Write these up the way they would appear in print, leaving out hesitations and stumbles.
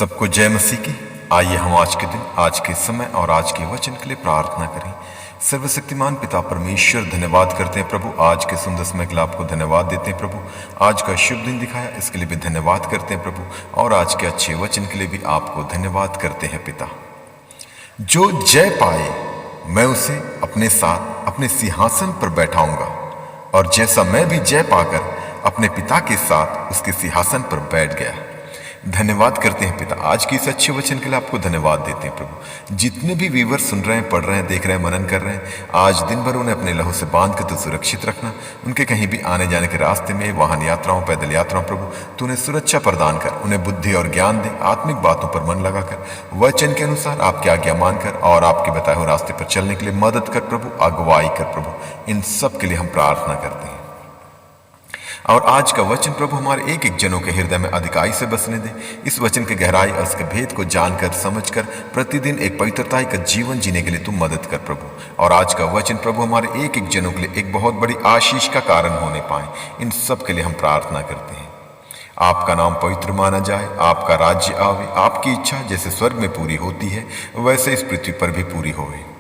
सबको जय मसीह की। आइए हम आज के दिन, आज के समय और आज के वचन के लिए प्रार्थना करें। सर्वशक्तिमान पिता परमेश्वर, धन्यवाद करते हैं प्रभु, आज के सुंदर समय के लिए आपको धन्यवाद देते हैं प्रभु। आज का शुभ दिन दिखाया, इसके लिए भी धन्यवाद करते हैं प्रभु, और आज के अच्छे वचन के लिए भी आपको धन्यवाद करते हैं पिता। जो जय पाए मैं उसे अपने साथ अपने सिंहासन पर बैठाऊंगा, और जैसा मैं भी जय पाकर अपने पिता के साथ उसके सिंहासन पर बैठ गया। धन्यवाद करते हैं पिता, आज की इस अच्छे वचन के लिए आपको धन्यवाद देते हैं प्रभु। जितने भी व्यूवर सुन रहे हैं, पढ़ रहे हैं, देख रहे हैं, मनन कर रहे हैं, आज दिन भर उन्हें अपने लहू से बांध कर तो सुरक्षित रखना। उनके कहीं भी आने जाने के रास्ते में, वाहन यात्राओं, पैदल यात्राओं, प्रभु तो उन्हें सुरक्षा प्रदान कर, उन्हें बुद्धि और ज्ञान दे, आत्मिक बातों पर मन लगाकर वचन के अनुसार आपकी आज्ञा मानकर और आपके बताए हुए रास्ते पर चलने के लिए मदद कर प्रभु, अगुवाई कर प्रभु। इन सब के लिए हम प्रार्थना करते हैं। और आज का वचन प्रभु हमारे एक एक जनों के हृदय में अधिकाई से बसने दे। इस वचन के गहराई और उसके भेद को जानकर, समझकर प्रतिदिन एक पवित्रता का जीवन जीने के लिए तुम मदद कर प्रभु। और आज का वचन प्रभु हमारे एक एक जनों के लिए एक बहुत बड़ी आशीष का कारण होने पाए। इन सब के लिए हम प्रार्थना करते हैं। आपका नाम पवित्र माना जाए, आपका राज्य आवे, आपकी इच्छा जैसे स्वर्ग में पूरी होती है वैसे इस पृथ्वी पर भी पूरी होवे।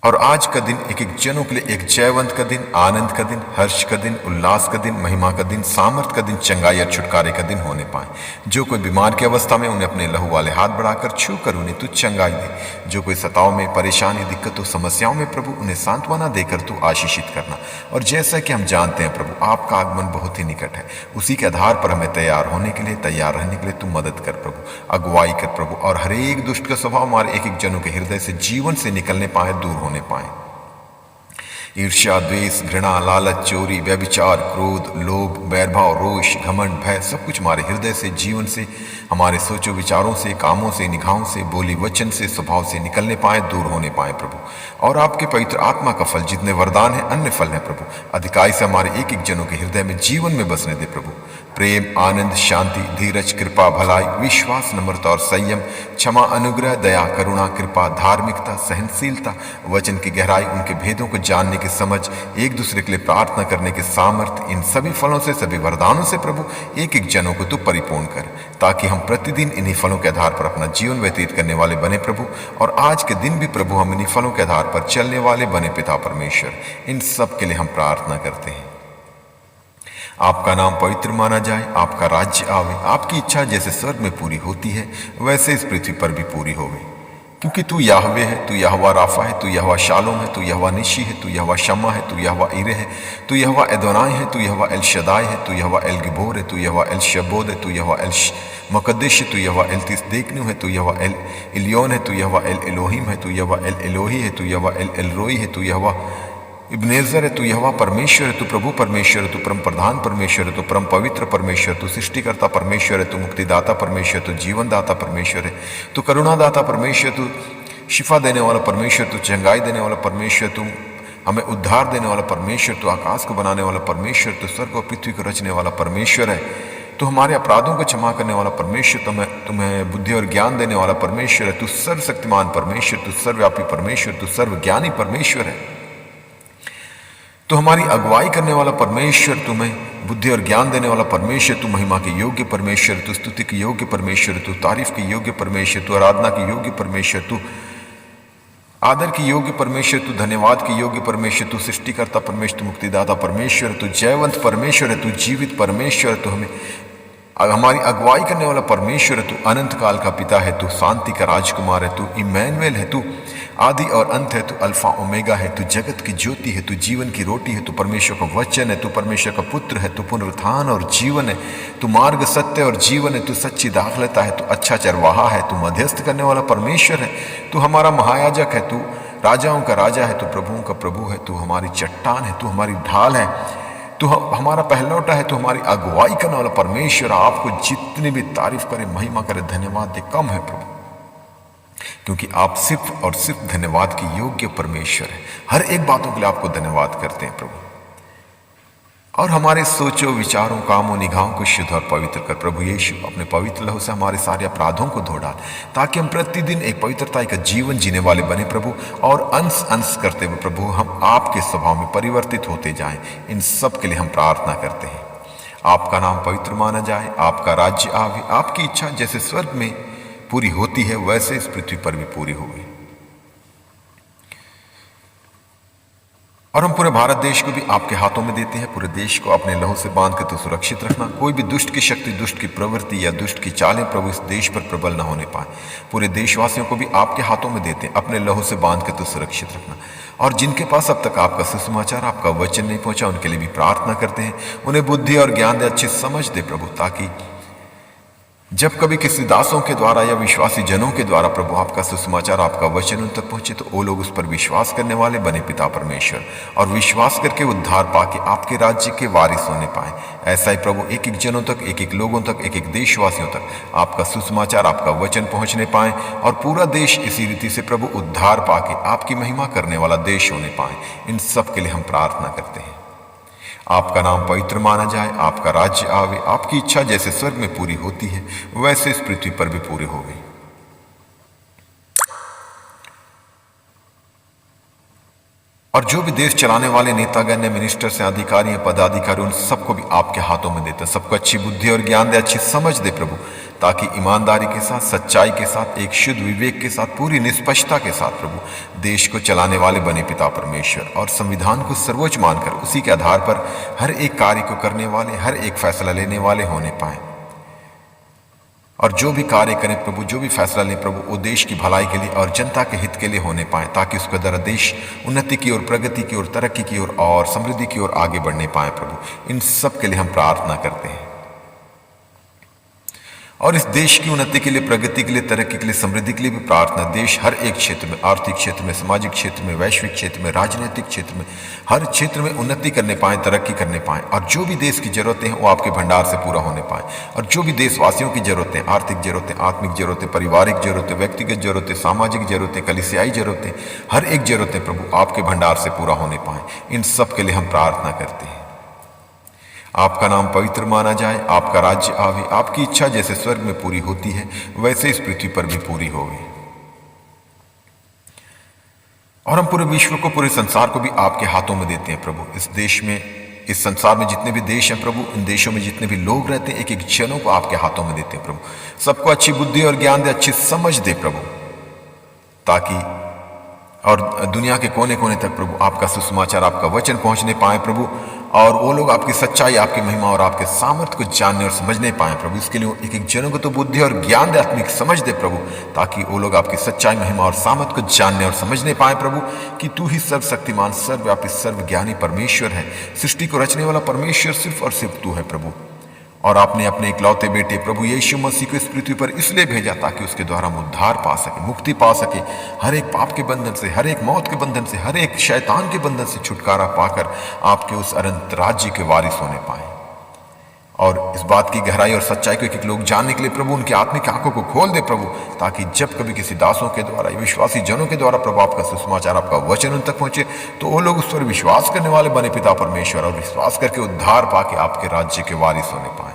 और आज का दिन एक एक जनों के लिए एक जयवंत का दिन, आनंद का दिन, हर्ष का दिन, उल्लास का दिन, महिमा का दिन, सामर्थ का दिन, चंगाई और छुटकारे का दिन होने पाए। जो कोई बीमार की अवस्था में, उन्हें अपने लहू वाले हाथ बढ़ाकर छू कर उन्हें तू चंगाई दे। जो कोई सताव में, परेशानी, दिक्कतों, समस्याओं में प्रभु, उन्हें सांत्वना देकर तू आशीषित करना। और जैसा कि हम जानते हैं प्रभु, आपका आगमन बहुत ही निकट है, उसी के आधार पर हमें तैयार होने के लिए, तैयार रहने के लिए तू मदद कर प्रभु, अगुवाई कर प्रभु। और हर एक दुष्ट का स्वभाव हमारे एक एक जनों के हृदय से, जीवन से निकलने पाए, दूर होने पाए। ईर्ष्या, द्वेष, घृणा, लालच, चोरी, व्यभिचार, क्रोध, लोभ, वैरभाव, रोष, घमंड, भय, सब कुछ हमारे हृदय से, जीवन से, हमारे सोचों विचारों से, कामों से, निगाहों से, बोली वचन से, स्वभाव से निकलने पाए, दूर होने पाए प्रभु। और आपके पवित्र आत्मा का फल, जितने वरदान है, अन्य फल है प्रभु, अधिकाई से हमारे एक एक जनों के हृदय में, जीवन में बसने दे प्रभु। प्रेम, आनंद, शांति, धीरज, कृपा, भलाई, विश्वास, नम्रता और संयम, क्षमा, अनुग्रह, दया, करुणा, कृपा, धार्मिकता, सहनशीलता, वचन की गहराई, उनके भेदों को जानने की समझ, एक दूसरे के लिए प्रार्थना करने के सामर्थ्य, इन सभी फलों से, सभी वरदानों से प्रभु एक एक जनों को तू परिपूर्ण कर, ताकि हम प्रतिदिन इन्हीं फलों के आधार पर अपना जीवन व्यतीत करने वाले बने प्रभु। और आज के दिन भी प्रभु हम इन्हीं फलों के आधार पर चलने वाले बने पिता परमेश्वर। इन सब के लिए हम प्रार्थना करते हैं। आपका नाम पवित्र माना जाए, आपका राज्य आवे, आपकी इच्छा जैसे स्वर्ग में पूरी होती है वैसे इस पृथ्वी पर भी पूरी होवे। क्योंकि तू याहवे है, तू यहोवा राफा है, तू यहोवा शालोम है, तू यहोवा निशी है, तू यहोवा शम्मा है, तू यहोवा इरे है, तू यहोवा एदोनाई है, तू यहोवा एल शदाई है, तू यहोवा एल गिबोर है, तू यहोवा एल शबोद है, तू यहोवा एल मुकद्दिस है, तू यहोवा एल तिसदेकनु है, तू यहोवा एल इलियोन है, तू यहोवा एल एलोहिम है, तू यहोवा एल एलोही है, तू यहोवा एल एलरोई है, तू यहोवा इब्नेजर है, तू यहोवा परमेश्वर है, तू प्रभु परमेश्वर है, तू परम प्रधान परमेश्वर है, तू परम पवित्र परमेश्वर, तू सृष्टिकर्ता परमेश्वर है, तू मुक्तिदाता परमेश्वर, तू जीवनदाता परमेश्वर है, तू करुणादाता परमेश्वर, तू शिफा देने वाला परमेश्वर, तू चंगाई देने वाला परमेश्वर, तू हमें उद्धार देने वाला परमेश्वर, तू आकाश को बनाने वाला परमेश्वर, तू स्वर्ग और पृथ्वी को रचने वाला परमेश्वर है, तू हमारे अपराधों को क्षमा करने वाला परमेश्वर, तुम्हें बुद्धि और ज्ञान देने वाला परमेश्वर है, तू सर्वशक्तिमान परमेश्वर, तू सर्वव्यापी परमेश्वर, तू सर्वज्ञानी परमेश्वर है, तू हमारी अगुवाई करने वाला परमेश्वर, तुम्हें बुद्धि और ज्ञान देने वाला परमेश्वर, तू महिमा के योग्य परमेश्वर, तू स्तुति के योग्य परमेश्वर, तू तारीफ के योग्य परमेश्वर, तू आराधना के योग्य परमेश्वर, तू आदर की योग्य परमेश्वर, तू धन्यवाद के योग्य परमेश्वर, तू सृष्टिकर्ता परमेश्वर, तू मुक्तिदाता परमेश्वर, तू जयवंत परमेश्वर है, तू जीवित परमेश्वर, तू हमारी अगुवाई करने वाला परमेश्वर है, तू अनंत काल का पिता है, तू शांति का राजकुमार है, तू इमैनुएल है, तू आदि और अंत है, तू अल्फा ओमेगा है, तू जगत की ज्योति है, तू जीवन की रोटी है, तू परमेश्वर का वचन है, तू परमेश्वर का पुत्र है, तू पुनरुत्थान और जीवन है, तू मार्ग, सत्य और जीवन है, तू सच्ची दाखलता है, तू अच्छा चरवाहा है, तू मध्यस्थ करने वाला परमेश्वर है, तू हमारा महायाजक है, तू राजाओं का राजा है, तू प्रभुओं का प्रभु है, तू हमारी चट्टान है, तू हमारी ढाल है, तू हमारा पहलौटा है, तू हमारी अगुवाई करने वाला परमेश्वर। आपको जितनी भी तारीफ करे, महिमा करे, धन्यवाद दे, कम है प्रभु, क्योंकि आप सिर्फ और सिर्फ धन्यवाद के योग्य परमेश्वर है। हर एक बातों के लिए आपको धन्यवाद करते हैं प्रभु। और हमारे सोचों, विचारों, कामों, निगाहों को शुद्ध और पवित्र कर प्रभु यीशु। अपने पवित्र लहू से हमारे सारे अपराधों को धो डाल, ताकि हम प्रतिदिन एक पवित्रता का जीवन जीने वाले बने प्रभु। और अंश अंश करते हुए प्रभु हम आपके स्वभाव में परिवर्तित होते जाएं। इन सब के लिए हम प्रार्थना करते हैं। आपका नाम पवित्र माना जाए, आपका राज्य आवे, आपकी इच्छा जैसे स्वर्ग में पूरी होती है वैसे इस पृथ्वी पर भी पूरी होगी। और हम पूरे भारत देश को भी आपके हाथों में देते हैं। पूरे देश को अपने लहू से बांध कर तो सुरक्षित रखना। कोई भी दुष्ट की शक्ति, दुष्ट की प्रवृत्ति या दुष्ट की चालें प्रभु इस देश पर प्रबल न होने पाए। पूरे देशवासियों को भी आपके हाथों में देते हैं, अपने लहू से बांध कर तो सुरक्षित रखना। और जिनके पास अब तक आपका सुसमाचार, आपका वचन नहीं पहुंचा, उनके लिए भी प्रार्थना करते हैं, उन्हें बुद्धि और ज्ञान दे, अच्छी समझ दे प्रभु, ताकि जब कभी किसी दासों के द्वारा या विश्वासी जनों के द्वारा प्रभु आपका सुसमाचार, आपका वचन उन तक पहुंचे, तो वो लोग उस पर विश्वास करने वाले बने पिता परमेश्वर, और विश्वास करके उद्धार पाके आपके राज्य के वारिस होने पाए। ऐसा ही प्रभु एक एक जनों तक, एक एक लोगों तक, एक एक देशवासियों तक आपका सुसमाचार, आपका वचन पहुंचने पाए, और पूरा देश इसी रीति से प्रभु उद्धार पाके आपकी महिमा करने वाला देश होने पाए। इन सब के लिए हम प्रार्थना करते हैं। आपका नाम पवित्र माना जाए, आपका राज्य आवे, आपकी इच्छा जैसे स्वर्ग में पूरी होती है वैसे इस पृथ्वी पर भी पूरी होगी। और जो भी देश चलाने वाले नेतागण या मिनिस्टर्स या अधिकारी या पदाधिकारी, उन सबको भी आपके हाथों में देते हैं। सबको अच्छी बुद्धि और ज्ञान दे, अच्छी समझ दे प्रभु, ताकि ईमानदारी के साथ, सच्चाई के साथ, एक शुद्ध विवेक के साथ, पूरी निष्पक्षता के साथ प्रभु देश को चलाने वाले बने पिता परमेश्वर, और संविधान को सर्वोच्च मानकर उसी के आधार पर हर एक कार्य को करने वाले, हर एक फैसला लेने वाले होने पाए। और जो भी कार्य करें प्रभु, जो भी फैसला लें प्रभु, वो देश की भलाई के लिए और जनता के हित के लिए होने पाए, ताकि उसके द्वारा देश उन्नति की ओर, प्रगति की ओर, तरक्की की ओर और समृद्धि की ओर आगे बढ़ने पाए प्रभु। इन सब के लिए हम प्रार्थना करते हैं। और इस देश की उन्नति के लिए, प्रगति के लिए, तरक्की के लिए, समृद्धि के लिए भी प्रार्थना। देश हर एक क्षेत्र में, आर्थिक क्षेत्र में, सामाजिक क्षेत्र में, वैश्विक क्षेत्र में, राजनीतिक क्षेत्र में, हर क्षेत्र में उन्नति करने पाए, तरक्की करने पाए, और जो भी देश की जरूरतें हैं वो आपके भंडार से पूरा होने पाए। और जो भी देशवासियों की जरूरतें, आर्थिक जरूरतें, आत्मिक जरूरतें, पारिवारिक जरूरतें, व्यक्तिगत जरूरतें, सामाजिक जरूरतें, कलीसियाई जरूरतें, हर एक जरूरतें प्रभु आपके भंडार से पूरा होने पाए। इन सब के लिए हम प्रार्थना करते हैं। आपका नाम पवित्र माना जाए, आपका राज्य आवे, आपकी इच्छा जैसे स्वर्ग में पूरी होती है वैसे इस पृथ्वी पर भी पूरी होगी। और हम पूरे विश्व को, पूरे संसार को भी आपके हाथों में देते हैं प्रभु। इस देश में, इस संसार में जितने भी देश हैं प्रभु, इन देशों में जितने भी लोग रहते हैं, एक एक जनों को आपके हाथों में देते हैं प्रभु। सबको अच्छी बुद्धि और ज्ञान दे, अच्छी समझ दे प्रभु, ताकि और दुनिया के कोने कोने तक प्रभु आपका सुसमाचार, आपका वचन पहुंचने पाए प्रभु, और वो लोग आपकी सच्चाई, आपकी महिमा और आपके सामर्थ्य को जानने और समझने पाए प्रभु। इसके लिए एक एक जनों को तो बुद्धि और ज्ञान दे, आत्मिक समझ दे प्रभु, ताकि वो लोग आपकी सच्चाई, महिमा और सामर्थ्य को जानने और समझने पाए प्रभु, कि तू ही सर्वशक्तिमान, सर्वव्यापी, सर्वज्ञानी परमेश्वर है। सृष्टि को रचने वाला परमेश्वर सिर्फ और सिर्फ तू है प्रभु। और आपने अपने इकलौते बेटे प्रभु यीशु मसीह को इस पृथ्वी पर इसलिए भेजा, ताकि उसके द्वारा हम उद्धार पा सके, मुक्ति पा सके, हर एक पाप के बंधन से, हर एक मौत के बंधन से, हर एक शैतान के बंधन से छुटकारा पाकर आपके उस अनंत राज्य के वारिस होने पाए। और इस बात की गहराई और सच्चाई को एक एक लोग जानने के लिए प्रभु उनकी आत्मिक आंखों को खोल दे प्रभु, ताकि जब कभी किसी दासों के द्वारा, विश्वासी जनों के द्वारा प्रभु आपका सुसमाचार, आपका वचन उन तक पहुंचे, तो वो लोग उस पर विश्वास करने वाले बने पिता परमेश्वर, और विश्वास करके उद्धार पाके आपके राज्य के वारिस होने पाए।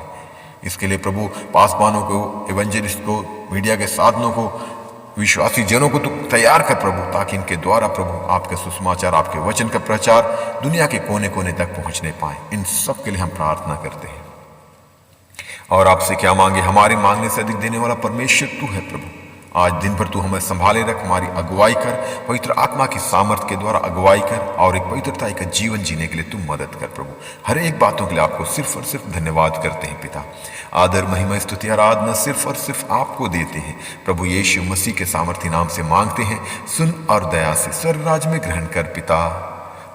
इसके लिए प्रभु पासवानों को, एवेंजलिस्ट को, मीडिया के साधनों को, विश्वासी जनों को तो तैयार कर प्रभु, ताकि इनके द्वारा प्रभु आपके सुसमाचार, आपके वचन का प्रचार दुनिया के कोने कोने तक पहुंचने पाए। इन सब के लिए हम प्रार्थना करते हैं। और आपसे क्या मांगे, हमारे मांगने से अधिक देने वाला परमेश्वर तू है प्रभु। आज दिन भर तू हमें संभाले रख, हमारी अगुवाई कर, पवित्र आत्मा की सामर्थ्य के द्वारा अगुवाई कर, और एक पवित्रता का जीवन जीने के लिए तू मदद कर प्रभु। हर एक बातों के लिए आपको सिर्फ और सिर्फ धन्यवाद करते हैं पिता। आदर, महिमा, स्तुति, आराधना सिर्फ और सिर्फ आपको देते हैं प्रभु। यीशु मसीह के सामर्थ्य नाम से मांगते हैं, सुन और दया से स्वर्ग राज्य में ग्रहण कर पिता।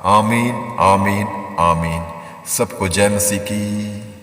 आमीन, आमीन, आमीन। सबको जय मसीह की।